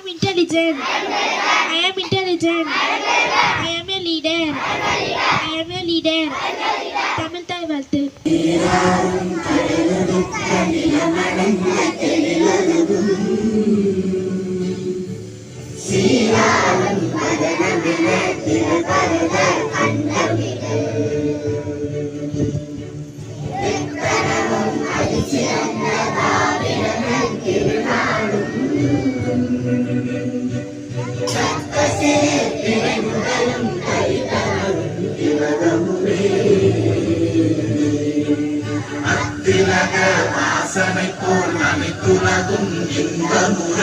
am intelligent. I am intelligent. I am a leader. I am a leader. Tamil தாய் வாழ்த்து. அத்திலக வாசனை போல் அனைத்துலகும் இன்பமுற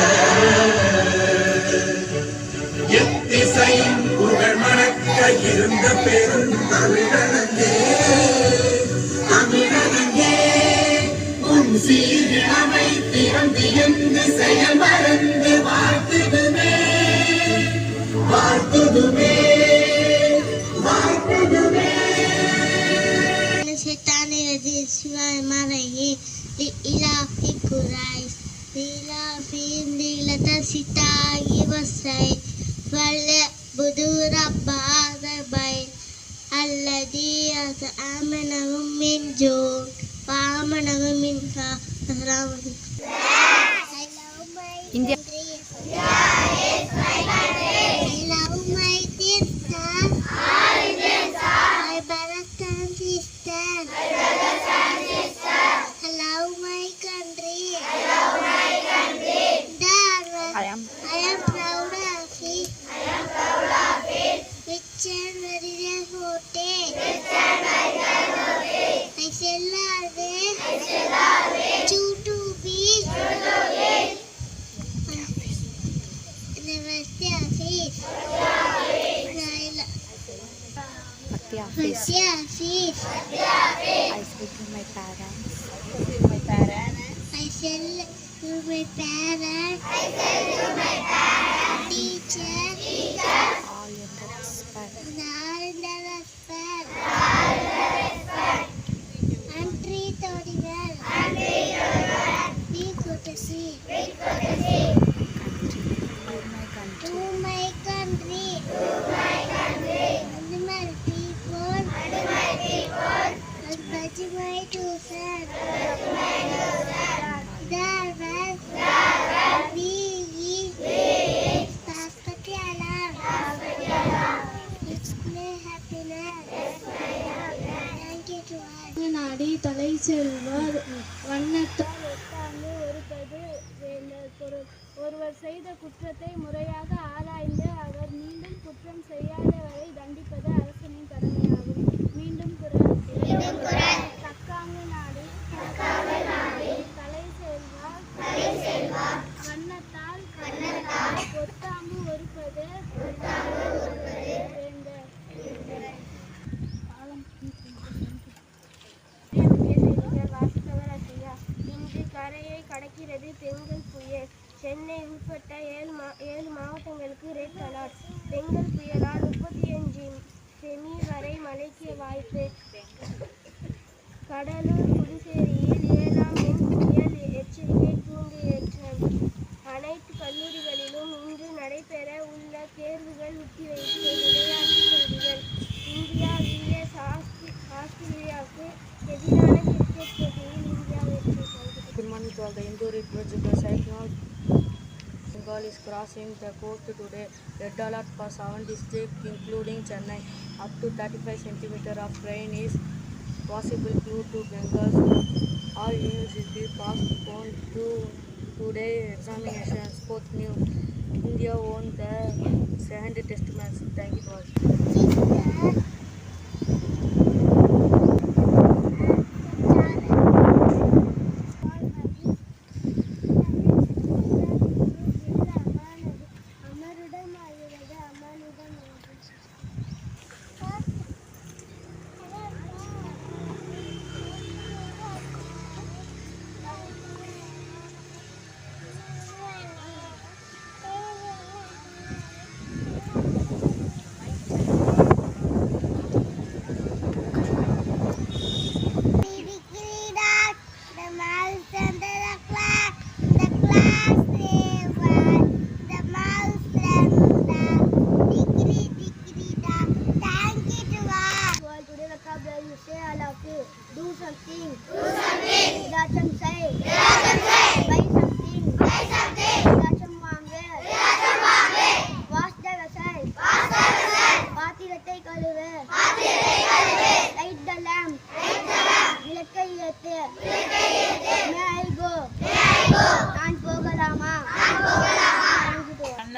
எத்திசையும் புகழ் மணக்க இருந்த பெரும் தமிழனங்கே தமிழனங்கே உன் சீரிழமை திறந்து என்று செயல் மறந்து வாழ்த்துதுமே வாழ்த்துதுமே வாழ்த்துதுமே Ilahi kurais, ilahi nilata sitai wasai, wale budura badabai, alladhi amanahum min jo, amanahum min ka. India. Yeah, it's my country. Hello, my sister. All Indians are my brothers and sisters. My brothers and sisters. Hello, my country. Hello, my country. I am proud of it. I am proud of it. Rich and very devoted. Rich and very devoted. I shall always. I shall always. Choose to be. Choose to be. I speak to my parents. I tell to my parents. Teacher. All in the respect. And treat very well. Be good to see. To my country. And my people. And my children. நாடி தலை செல்வர் வண்ணத்தால் ஒட்டாங்கு ஒருபது வேண்டல் பொருள். ஒருவர் செய்த குற்றத்தை முறையாக ஆராய்ந்து அவர் மீண்டும் குற்றம் செய்யாதவரை தண்டிப்பது அரசனின் கடமையாகும். மீண்டும் குறள். தக்காங்கு நாடி தலை செல்வார் வண்ணத்தால் ஒட்டாங்கு ஒருபது வேண்டல். இன்று கரையை கடக்கிறது பெங்கல் புயல். சென்னை உட்பட்ட 7 மாவட்டங்களுக்கு ரெட் அலர்ட். பெங்கல் புயலால் 35 செமி வரை மழைக்கு வாய்ப்பு. கடலூர் புதுச்சேரியில் 7ஆம் எண் புயல் எச்சரிக்கை தூண்டியேற்றம். அனைத்து கல்லூரிகளிலும் இன்று நடைபெற உள்ள தேர்வுகள் ஒத்திவைப்பு. விளையாட்டுச் செய்திகள். இந்தியா vs ஆஸ்திரேலியாவுக்கு எதிரான கிரிக்கெட் போட்டியில் இந்தியா வெற்றி. Good morning to all the Indo-Regional cyclone. Bengal is crossing the coast today. Red alert for 7 districts including Chennai. Up to 35 centimeters of rain is possible due to Bengal's. All universities postponed to today examinations. Sports news. India won the second test match. Thank you all.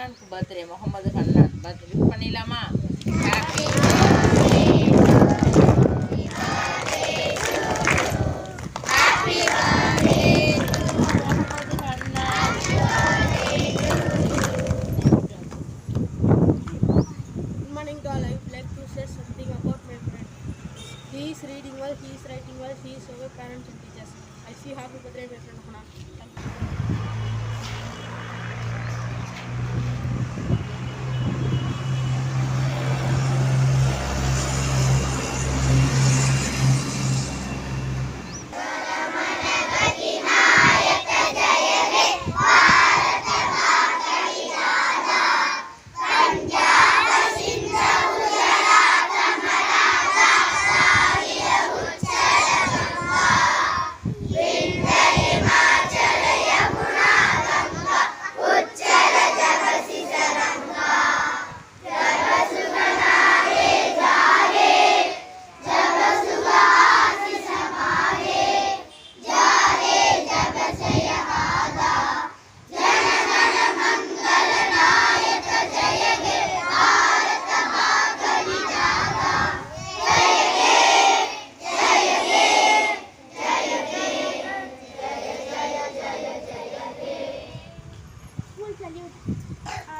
ஹன்னானுக்கு birthday, Muhammad Hannan birthday wish பண்ணிடலாமா? Happy Good morning to all. I would like to say something about my friend. He is reading well, he is writing well, he is our parents and teachers. I wish you happy birthday, my friend Hanan. Thank you. School salute.